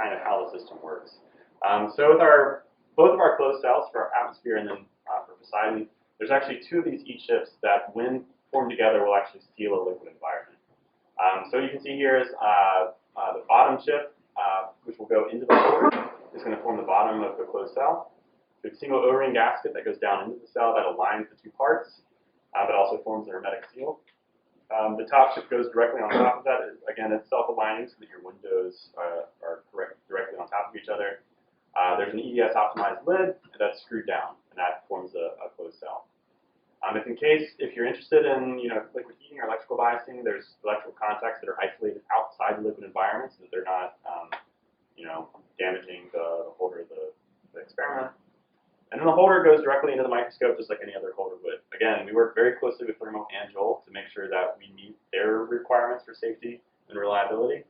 kind of how the system works. So with both of our closed cells for our atmosphere and then for Poseidon, there's actually two of these heat ships that, when formed together, will actually seal a liquid environment. So what you can see here is the bottom chip, which will go into the holder, is going to form the bottom of the closed cell. There's a single O-ring gasket that goes down into the cell that aligns the two parts, but also forms a hermetic seal. The top chip goes directly on top of that. Again, it's self-aligning so that your windows are directly on top of each other. There's an EDS optimized lid that's screwed down, and that forms a closed cell. If you're interested in liquid heating or electrical biasing, there's electrical contacts that are isolated outside the liquid environment so that they're not damaging the holder of the experiment. And then the holder goes directly into the microscope just like any other holder would. Again, we work very closely with Thermo and Joel to make sure that we meet their requirements for safety and reliability.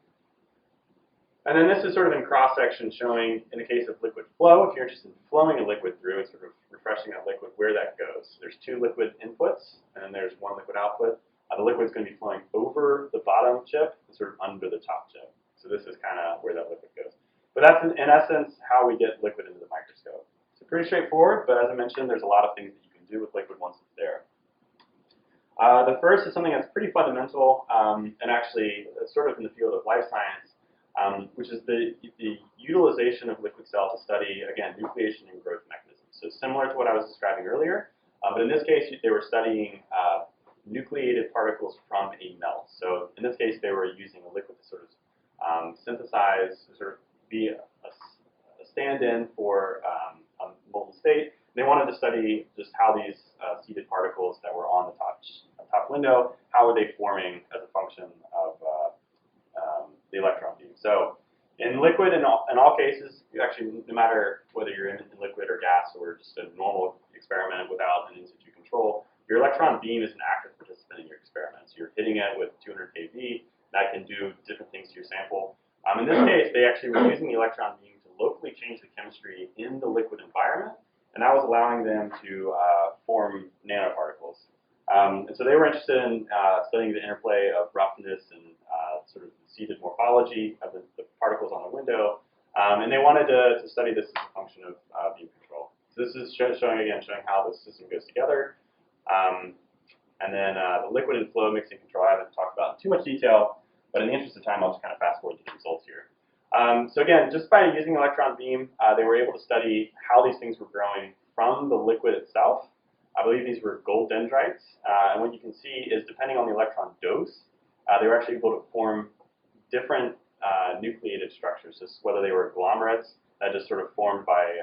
And then this is sort of in cross-section showing, in the case of liquid flow, if you're interested in flowing a liquid through and sort of refreshing that liquid, where that goes. There's two liquid inputs, and then there's one liquid output. The liquid's going to be flowing over the bottom chip and sort of under the top chip. So this is kind of where that liquid goes. But that's, in essence, how we get liquid into the microscope. So pretty straightforward, but as I mentioned, there's a lot of things that you can do with liquid once it's there. The first is something that's pretty fundamental, and actually sort of in the field of life science, which is the utilization of liquid cell to study, again, nucleation and growth mechanisms. So similar to what I was describing earlier, but in this case, they were studying nucleated particles from a melt. So in this case, they were using a liquid to sort of synthesize, sort of be a stand-in for a molten state. They wanted to study just how these seeded particles that were on the top window, how were they forming as a function of the electron beam. So in liquid, in all cases, actually, no matter whether you're in liquid or gas or just a normal experiment without an in situ control, your electron beam is an active participant in your experiment. So you're hitting it with 200 kV. That can do different things to your sample. In this case, they actually were using the electron beam to locally change the chemistry in the liquid environment, and that was allowing them to form nanoparticles. And so they were interested in studying the interplay of roughness and sort of seeded morphology of the particles on the window, and they wanted to study this as a function of beam control. So this is showing how the system goes together. And then the liquid and flow mixing control I haven't talked about in too much detail, but in the interest of time, I'll just kind of fast forward to the results here. So again, just by using electron beam, they were able to study how these things were growing from the liquid itself. I believe these were gold dendrites, and what you can see is depending on the electron dose, they were actually able to form different nucleated structures, just whether they were agglomerates that just sort of formed by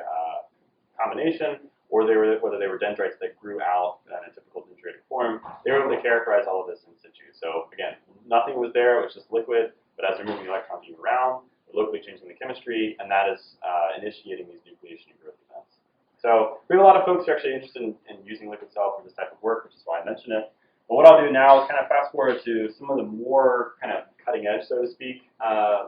combination, or whether they were dendrites that grew out in a typical dendritic form. They were able to characterize all of this in situ. So again, nothing was there, it was just liquid, but as they're moving the electron beam around, they're locally changing the chemistry, and that is initiating these nucleation and growth events. So we have a lot of folks who are actually interested in using liquid cell for this type of work, which is why I mention it. But what I'll do now is kind of fast forward to some of the more kind of cutting edge, so to speak,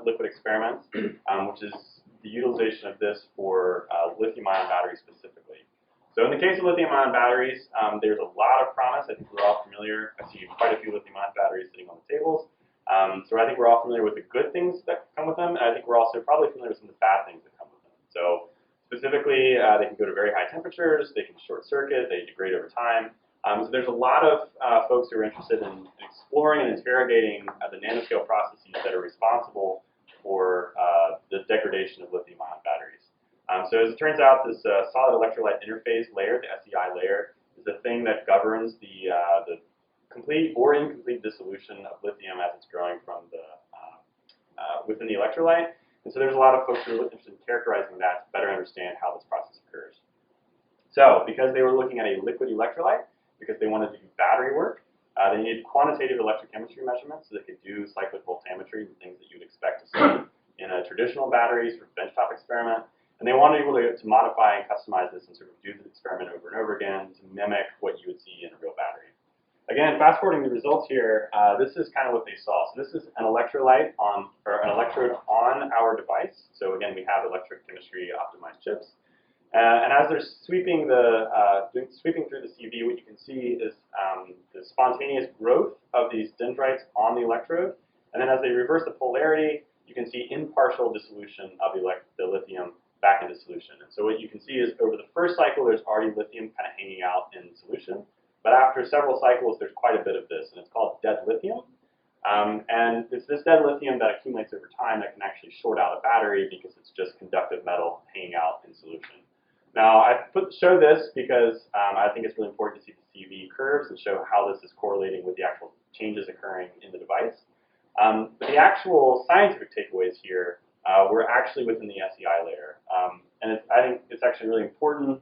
liquid experiments, which is the utilization of this for lithium-ion batteries specifically. So in the case of lithium-ion batteries, there's a lot of promise. I think we're all familiar. I see quite a few lithium-ion batteries sitting on the tables. So I think we're all familiar with the good things that come with them, and I think we're also probably familiar with some of the bad things that come with them. So specifically, they can go to very high temperatures, they can short circuit, they degrade over time. So there's a lot of folks who are interested in exploring and interrogating the nanoscale processes that are responsible for the degradation of lithium-ion batteries. So as it turns out, this solid electrolyte interface layer, the SEI layer, is the thing that governs the complete or incomplete dissolution of lithium as it's growing from within the electrolyte. And so there's a lot of folks who are interested in characterizing that to better understand how this process occurs. So because they were looking at a liquid electrolyte, because they wanted to do battery work, they needed quantitative electrochemistry measurements so they could do cyclic voltammetry and things that you'd expect to see in a traditional batteries for benchtop experiment. And they wanted to be able to modify and customize this and sort of do the experiment over and over again to mimic what you would see in a real battery. Again, fast forwarding the results here, this is kind of what they saw. So this is an electrolyte or an electrode on our device. So again, we have electrochemistry optimized chips. And as they're sweeping through the CV, what you can see is the spontaneous growth of these dendrites on the electrode. And then as they reverse the polarity, you can see impartial dissolution of the lithium back into solution. And so what you can see is over the first cycle, there's already lithium kind of hanging out in solution. But after several cycles, there's quite a bit of this, and it's called dead lithium. And it's this dead lithium that accumulates over time that can actually short out a battery because it's just conductive metal hanging out in solution. Now, I show this because I think it's really important to see the CV curves and show how this is correlating with the actual changes occurring in the device. But the actual scientific takeaways here were actually within the SEI layer. And I think it's actually really important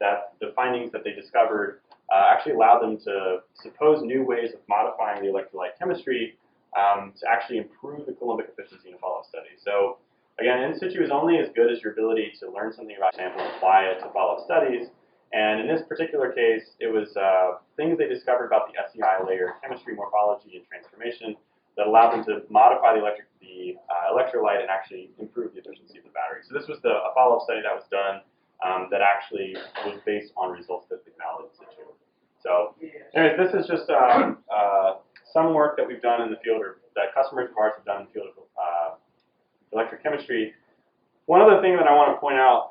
that the findings that they discovered actually allowed them to suppose new ways of modifying the electrolyte chemistry to actually improve the Coulombic efficiency in a follow-up study. So again, in situ is only as good as your ability to learn something about a sample and apply it to follow-up studies. And in this particular case, it was things they discovered about the SEI layer chemistry, morphology, and transformation that allowed them to modify the electrolyte and actually improve the efficiency of the battery. So this was a follow-up study that was done that actually was based on results that they found in situ. So anyways, this is just some work that we've done in the field, or that customers of ours have done in the field of electrochemistry. One other thing that I want to point out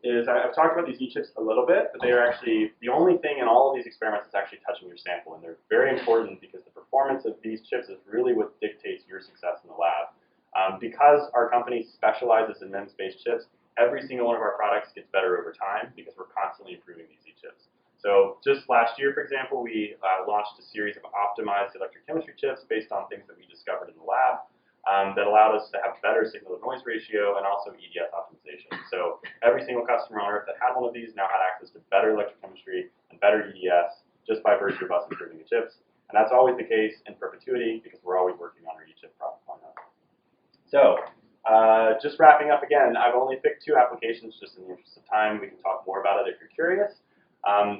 is I've talked about these E-chips a little bit, but they are actually the only thing in all of these experiments that's actually touching your sample, and they're very important because the performance of these chips is really what dictates your success in the lab. Because our company specializes in MEMS-based chips, every single one of our products gets better over time because we're constantly improving these E-chips. So just last year, for example, we launched a series of optimized electrochemistry chips based on things that we discovered in the lab. That allowed us to have better signal-to-noise ratio and also EDS optimization. So every single customer on Earth that had one of these now had access to better electrochemistry and better EDS just by virtue of us improving the chips. And that's always the case in perpetuity because we're always working on our E-chip product lineup. So just wrapping up again, I've only picked 2 applications just in the interest of time. We can talk more about it if you're curious.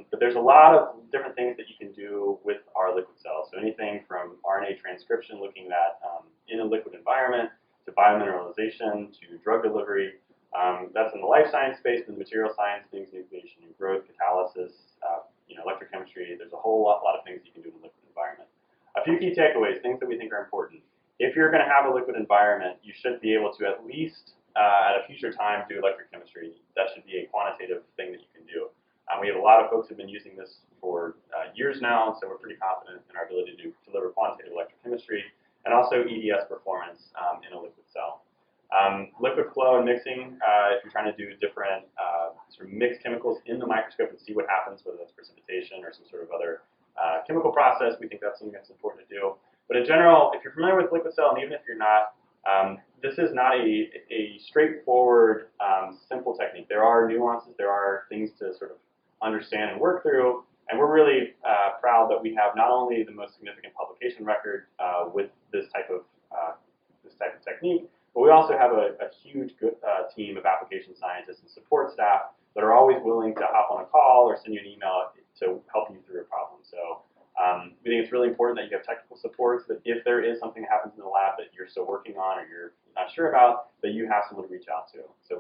But there's a lot of different things that you can do with our liquid cells. So anything from RNA transcription, looking at in a liquid environment, to biomineralization, to drug delivery. That's in the life science space, in the material science, things, nucleation and growth, catalysis, electrochemistry. There's a whole lot of things you can do in a liquid environment. A few key takeaways, things that we think are important. If you're going to have a liquid environment, you should be able to at least, at a future time, do electrochemistry. That should be a quantitative thing that you can do. We have a lot of folks who have been using this for years now, and so we're pretty confident in our ability to deliver quantitative electrochemistry and also EDS performance in a liquid cell. Liquid flow and mixing, if you're trying to do different sort of mixed chemicals in the microscope and see what happens, whether that's precipitation or some sort of other chemical process, we think that's something that's important to do. But in general, if you're familiar with liquid cell, and even if you're not, this is not a straightforward, simple technique. There are nuances, there are things to sort of understand and work through, and we're really proud that we have not only the most significant publication record with this type of technique, but we also have a huge team of application scientists and support staff that are always willing to hop on a call or send you an email to help you through a problem. So we think it's really important that you have technical support so that if there is something that happens in the lab that you're still working on or you're not sure about, that you have someone to reach out to. So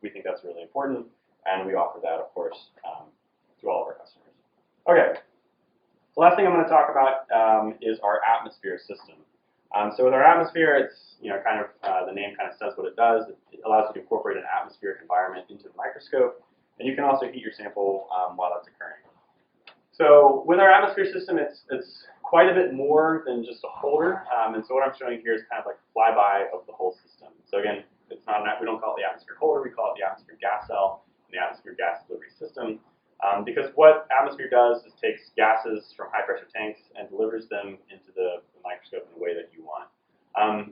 we think that's really important, and we offer that, of course, to all of our customers. Okay, the last thing I'm going to talk about is our atmosphere system. So with our atmosphere, it's kind of the name kind of says what it does. It allows you to incorporate an atmospheric environment into the microscope, and you can also heat your sample while that's occurring. So with our atmosphere system, it's quite a bit more than just a holder. And so what I'm showing here is kind of like a flyby of the whole system. So again, it's not we don't call it the atmosphere holder. We call it the atmosphere gas cell and the atmosphere gas delivery system. Because what atmosphere does is takes gases from high pressure tanks and delivers them into the microscope in the way that you want.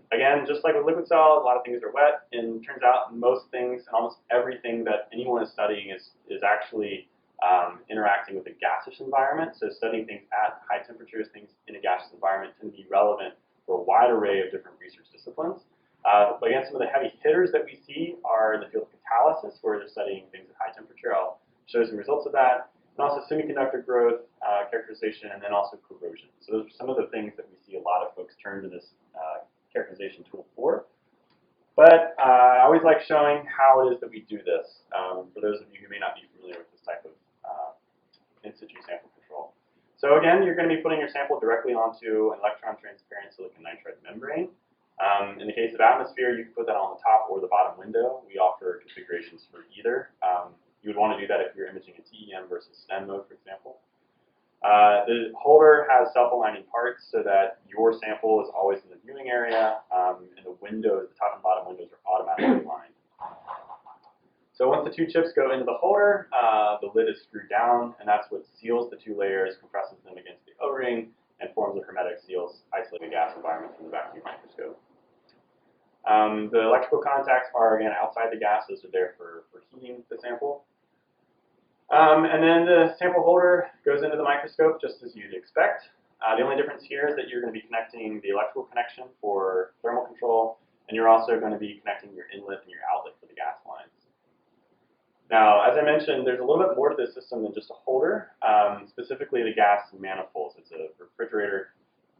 Again, just like with liquid cell, a lot of things are wet, and it turns out most things and almost everything that anyone is studying is actually interacting with a gaseous environment. So studying things at high temperatures, things in a gaseous environment can be relevant for a wide array of different research disciplines. But again, some of the heavy hitters that we see are in the field of catalysis, where they're studying things at high temperature. I'll show some results of that. And also semiconductor growth, characterization, and then also corrosion. So those are some of the things that we see a lot of folks turn to this characterization tool for. But I always like showing how it is that we do this, for those of you who may not be familiar with this type of in situ sample control. So again, you're going to be putting your sample directly onto an electron transparent silicon nitride membrane. In the case of atmosphere, you can put that on the top or the bottom window. We offer configurations for either. You would want to do that if you're imaging in TEM versus STEM mode, for example. The holder has self-aligning parts so that your sample is always in the viewing area, and the windows, the top and bottom windows, are automatically aligned. So once the two chips go into the holder, the lid is screwed down, and that's what seals the two layers, compresses them against the O-ring, and forms a hermetic seal, isolating the gas environment from the vacuum microscope. The electrical contacts are, again, outside the gas. Those are there for heating the sample. And then the sample holder goes into the microscope just as you'd expect. The only difference here is that you're going to be connecting the electrical connection for thermal control, and you're also going to be connecting your inlet and your outlet for the gas lines. Now, as I mentioned, there's a little bit more to this system than just a holder, specifically the gas manifolds. It's a refrigerator,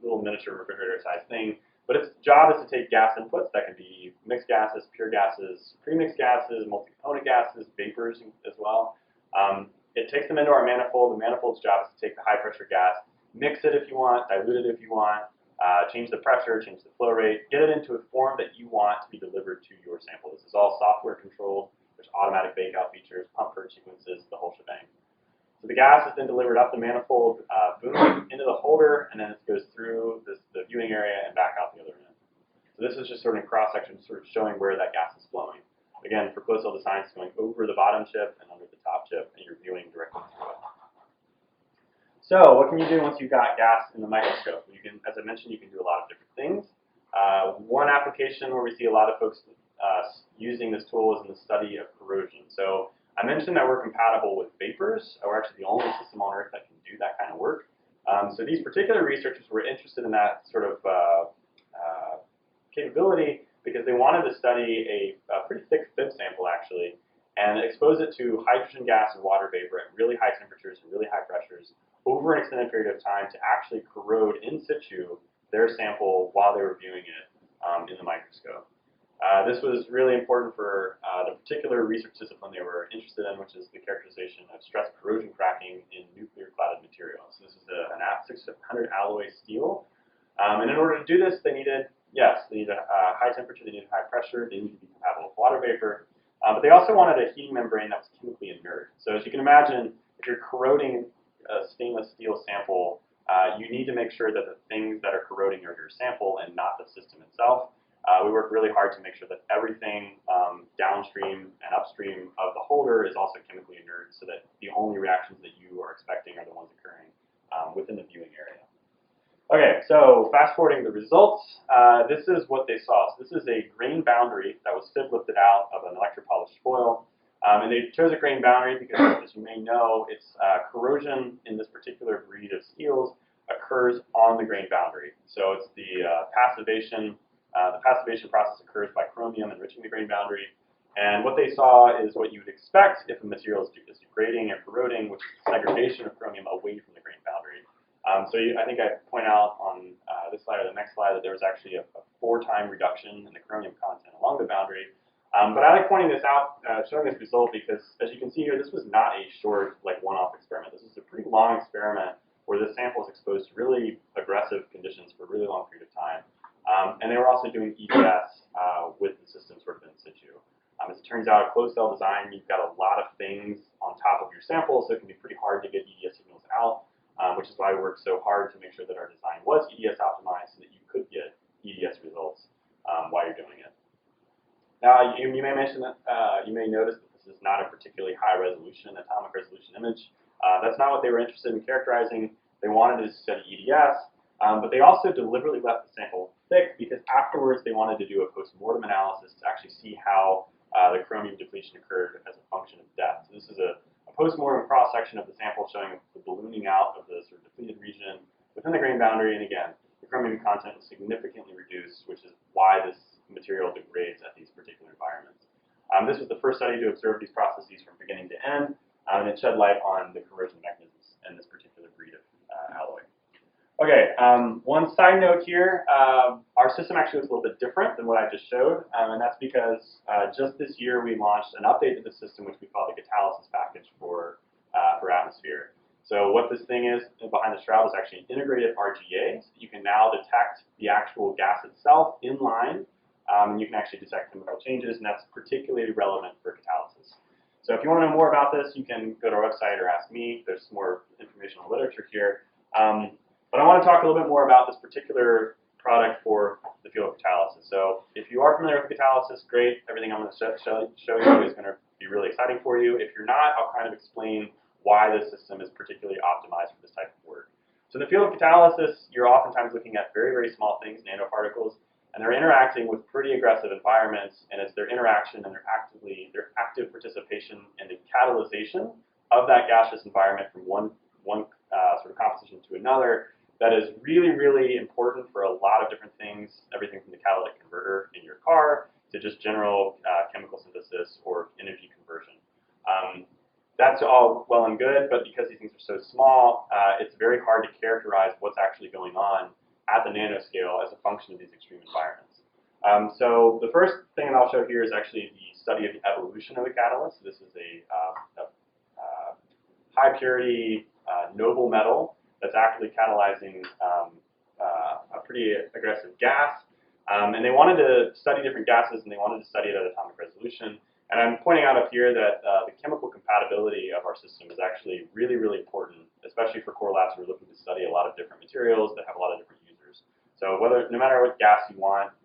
little miniature refrigerator-sized thing, but its job is to take gas inputs that can be mixed gases, pure gases, premixed gases, multi-component gases, vapors as well. It takes them into our manifold. The manifold's job is to take the high-pressure gas, mix it if you want, dilute it if you want, change the pressure, change the flow rate, get it into a form that you want to be delivered to your sample. This is all software controlled. There's automatic bake-out features, pump purge sequences, the whole shebang. So the gas is then delivered up the manifold, boom, into the holder, and then it goes through the viewing area and back out the other end. So this is just sort of cross-section, sort of showing where that gas is flowing. Again, for closed-cell design, it's going over the bottom chip and under the top chip, and you're viewing directly through it. So what can you do once you've got gas in the microscope? You can, as I mentioned, you can do a lot of different things. One application where we see a lot of folks using this tool is in the study of corrosion. So I mentioned that we're compatible with vapors. We're actually the only system on Earth that can do that kind of work. So these particular researchers were interested in that sort of capability because they wanted to study a pretty thick fib sample, actually, and expose it to hydrogen gas and water vapor at really high temperatures and really high pressures over an extended period of time to actually corrode in situ their sample while they were viewing it in the microscope. This was really important for the particular research discipline they were interested in, which is the characterization of stress corrosion cracking in nuclear cladded materials. This is an AP600 alloy steel. And in order to do this, they needed, high temperature, they needed high pressure, they needed to be compatible with water vapor. But they also wanted a heating membrane that was chemically inert. So as you can imagine, if you're corroding a stainless steel sample, you need to make sure that the things that are corroding are your sample and not the system itself. We work really hard to make sure that everything downstream and upstream of the holder is also chemically inert so that the only reactions that you are expecting are the ones occurring within the viewing area. Okay, so fast forwarding the results, this is what they saw. So this is a grain boundary that was fib lifted out of an electropolished foil. And they chose a grain boundary because, as you may know, it's corrosion in this particular breed of steels occurs on the grain boundary. So it's the passivation. The passivation process occurs by chromium enriching the grain boundary. And what they saw is what you would expect if a material is degrading or corroding, which is segregation of chromium away from the grain boundary. I think I point out on this slide or the next slide that there was actually a 4-time reduction in the chromium content along the boundary. But I like pointing this out, showing this result, because as you can see here, this was not a short, one-off experiment. This is a pretty long experiment where the sample is exposed to really aggressive conditions for a really long period of time. And they were also doing EDS with the system sort of in situ. As it turns out, a closed-cell design, you've got a lot of things on top of your sample, so it can be pretty hard to get EDS signals out, which is why we worked so hard to make sure that our design was EDS optimized so that you could get EDS results while you're doing it. Now, you may mention that you may notice that this is not a particularly high-resolution, atomic resolution image. That's not what they were interested in characterizing. They wanted to study EDS, but they also deliberately left the sample thick because afterwards they wanted to do a postmortem analysis to actually see how the chromium depletion occurred as a function of death. So this is a postmortem cross-section of the sample showing the ballooning out of the sort of depleted region within the grain boundary, and again, the chromium content was significantly reduced, which is why this material degrades at these particular environments. This was the first study to observe these processes from beginning to end, and it shed light on the corrosion mechanisms in this particular breed of alloy. Okay, one side note here, our system actually looks a little bit different than what I just showed, and that's because just this year we launched an update to the system which we call the Catalysis Package for atmosphere. So what this thing is behind the shroud is actually an integrated RGA. So you can now detect the actual gas itself in line, and you can actually detect chemical changes, and that's particularly relevant for catalysis. So if you want to know more about this, you can go to our website or ask me. There's some more information on literature here. But I want to talk a little bit more about this particular product for the field of catalysis. So if you are familiar with catalysis, great. Everything I'm going to show you is going to be really exciting for you. If you're not, I'll kind of explain why this system is particularly optimized for this type of work. So in the field of catalysis, you're oftentimes looking at very, very small things, nanoparticles, and they're interacting with pretty aggressive environments, and it's their interaction and their active participation in the catalyzation of that gaseous environment from one sort of composition to another that is really, really important for a lot of different things, everything from the catalytic converter in your car to just general chemical synthesis or energy conversion. That's all well and good, but because these things are so small, it's very hard to characterize what's actually going on at the nanoscale as a function of these extreme environments. So the first thing that I'll show here is actually the study of the evolution of a catalyst. This is a high purity noble metal that's actively catalyzing a pretty aggressive gas. And they wanted to study different gases, and they wanted to study it at atomic resolution. And I'm pointing out up here that the chemical compatibility of our system is actually really, really important, especially for core labs who are looking to study a lot of different materials that have a lot of different users. So no matter what gas you want,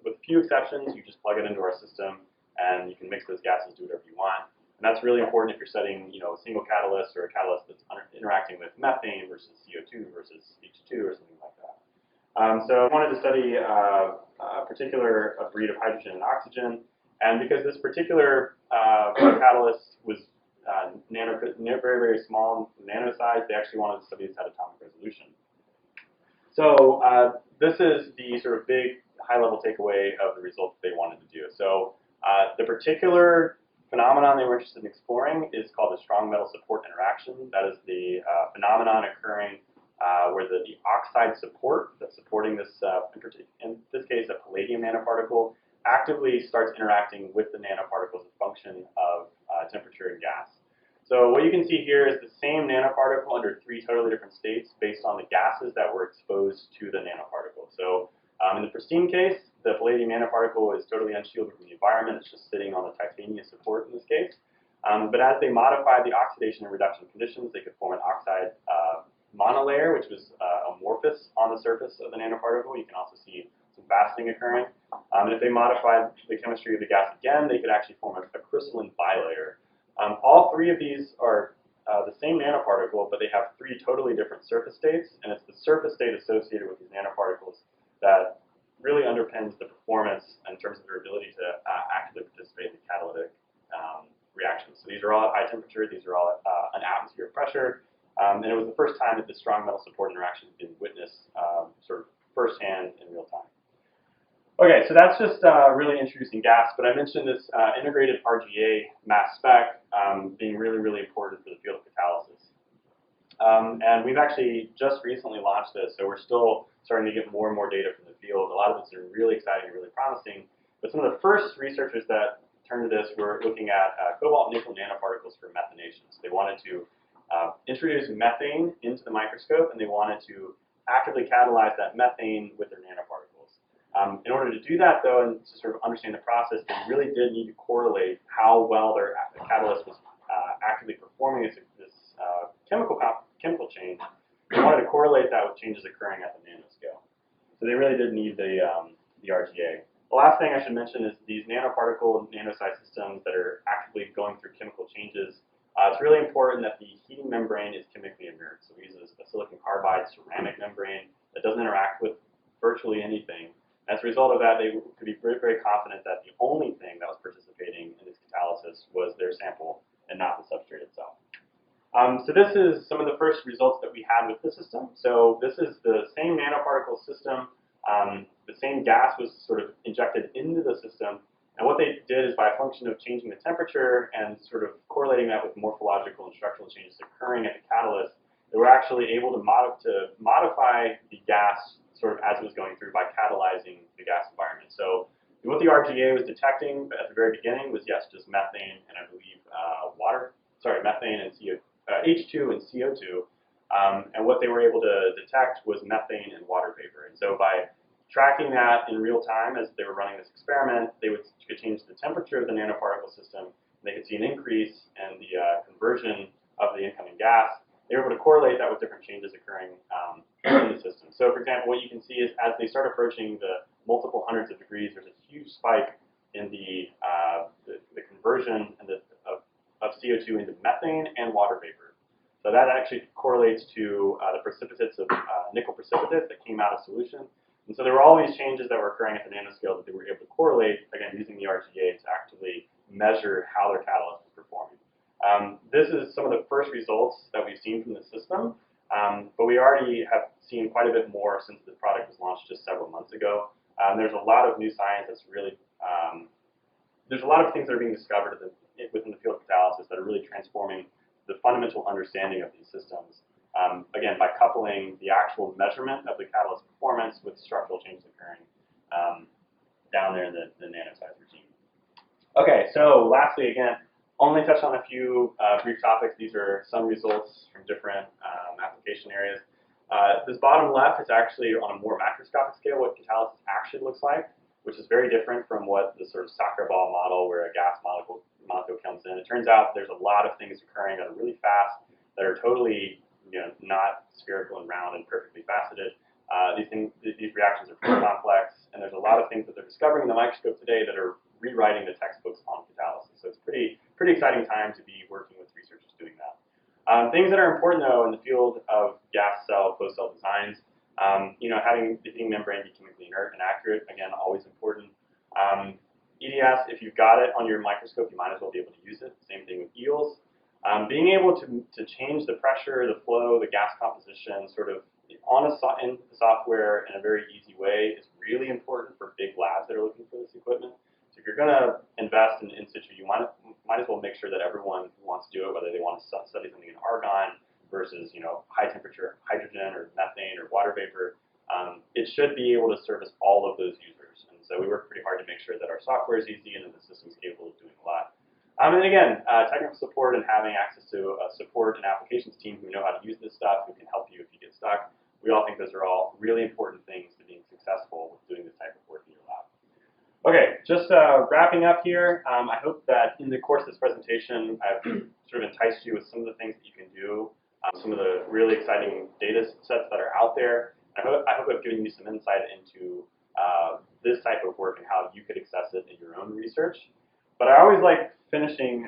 with a few exceptions, you just plug it into our system, and you can mix those gases, do whatever you want. And that's really important if you're studying, a single catalyst or a catalyst that's interacting with methane versus CO2 versus H2 or something like that. So I wanted to study a particular breed of hydrogen and oxygen. And because this particular catalyst was very, very small nano size, they actually wanted to study this at atomic resolution. So this is the sort of big high-level takeaway of the results they wanted to do. So the particular phenomenon they were interested in exploring is called the strong metal support interaction. That is the phenomenon occurring where the oxide support that's supporting this, in this case, a palladium nanoparticle, actively starts interacting with the nanoparticle as a function of temperature and gas. So what you can see here is the same nanoparticle under three totally different states based on the gases that were exposed to the nanoparticle. So in the pristine case, the palladium nanoparticle is totally unshielded from the environment. It's just sitting on the titanium support in this case. But as they modified the oxidation and reduction conditions, they could form an oxide monolayer, which was amorphous on the surface of the nanoparticle. You can also see some faceting occurring. And if they modified the chemistry of the gas again, they could actually form a crystalline bilayer. All three of these are the same nanoparticle, but they have three totally different surface states, and it's the surface state associated with these nanoparticles that really underpins the performance in terms of their ability to actively participate in the catalytic reactions. So these are all at high temperature, these are all at an atmosphere pressure, and it was the first time that this strong metal support interaction has been witnessed sort of firsthand in real time. Okay, so that's just really introducing gas, but I mentioned this integrated RGA mass spec being really, really important for the field of catalysis. And we've actually just recently launched this, so we're still starting to get more and more data from the field. A lot of this is really exciting and really promising, but some of the first researchers that turned to this were looking at cobalt nickel nanoparticles for methanation. So they wanted to introduce methane into the microscope, and they wanted to actively catalyze that methane with their nanoparticles. In order to do that, though, and to sort of understand the process, they really did need to correlate how well their catalyst was actively performing this chemical change. They wanted to correlate that with changes occurring at the nanoscale. So they really did need the RGA. The last thing I should mention is these nanoparticle nanosized systems that are actively going through chemical changes. It's really important that the heating membrane is chemically inert. So we use a silicon carbide ceramic membrane that doesn't interact with virtually anything. As a result of that, they could be very, very confident that the only thing that was participating in this catalysis was their sample and not the substrate itself. So this is some of the first results that we had with the system. So this is the same nanoparticle system. The same gas was sort of injected into the system. And what they did is, by a function of changing the temperature and sort of correlating that with morphological and structural changes occurring at the catalyst, they were actually able to modify the gas sort of as it was going through by catalyzing the gas environment. So what the RGA was detecting at the very beginning was, yes, just methane and I believe methane and H2 and CO2, and what they were able to detect was methane and water vapor. And so by tracking that in real time as they were running this experiment, they could change the temperature of the nanoparticle system, and they could see an increase in the conversion of the incoming gas. They were able to correlate that with different changes occurring in the system. So for example, what you can see is as they start approaching the multiple hundreds of degrees, there's a huge spike in the conversion of CO2 into methane and water vapor. So that actually correlates to the precipitates of nickel precipitates that came out of solution. And so there were all these changes that were occurring at the nanoscale that they were able to correlate, again, using the RGA to actually measure how their catalyst was performing. This is some of the first results that we've seen from the system, but we already have seen quite a bit more since the product was launched just several months ago. There's a lot of new science that's really, there's a lot of things that are being discovered within the field of catalysis that are really transforming the fundamental understanding of these systems. Again, by coupling the actual measurement of the catalyst performance with structural changes occurring down there in the nanosize regime. Okay, so lastly, again, only touch on a few brief topics. These are some results from different application areas. This bottom left is actually on a more macroscopic scale what catalysis actually looks like, which is very different from what the sort of soccer ball model where a gas molecule comes in. It turns out there's a lot of things occurring that are really fast, that are totally not spherical and round and perfectly faceted. These reactions are pretty complex, and there's a lot of things that they're discovering in the microscope today that are rewriting the textbooks on catalysis. So it's pretty exciting time to be working with researchers doing that. Things that are important though in the field of gas cell, closed cell designs, having the heating membrane be chemically inert and accurate, again, always important. EDS, if you've got it on your microscope, you might as well be able to use it. Same thing with eels. Being able to change the pressure, the flow, the gas composition, sort of in the software in a very easy way is really important for big labs that are looking for this equipment. So if you're going to invest in situ, you might as well make sure that everyone who wants to do it, whether they want to study something in argon versus high temperature hydrogen or methane or water vapor, it should be able to service all of those users. And so we work pretty hard to make sure that our software is easy and that the system is capable of doing a lot. And again, technical support and having access to a support and applications team who know how to use this stuff, who can help you if you get stuck. We all think those are all really important things to being successful with doing this type of work in your lab. Okay, just wrapping up here, I hope that in the course of this presentation, I've sort of enticed you with some of the things that you can do, some of the really exciting data sets that are out there. I hope I've given you some insight into this type of work and how you could access it in your own research. But I always like finishing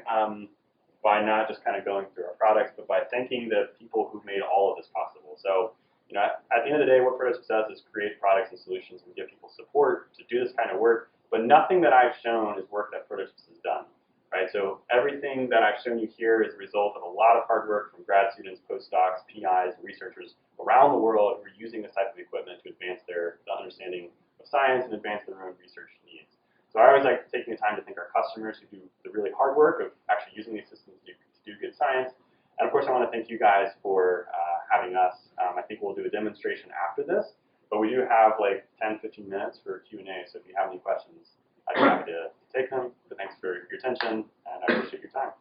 by not just kind of going through our products, but by thanking the people who've made all of this possible. So, at the end of the day, what Protochips does is create products and solutions and give people support to do this kind of work. But nothing that I've shown is work that Protochips has done, right? So everything that I've shown you here is a result of a lot of hard work from grad students, postdocs, PIs, and researchers around the world who are using this type of equipment to advance their understanding of science and advance their own research needs. So I always like taking the time to thank our customers who do the really hard work of actually using these systems to do good science. And of course, I want to thank you guys for having us. I think we'll do a demonstration after this, but we do have like 10-15 minutes for Q&A, so if you have any questions, I'd be happy to take them. But thanks for your attention, and I appreciate your time.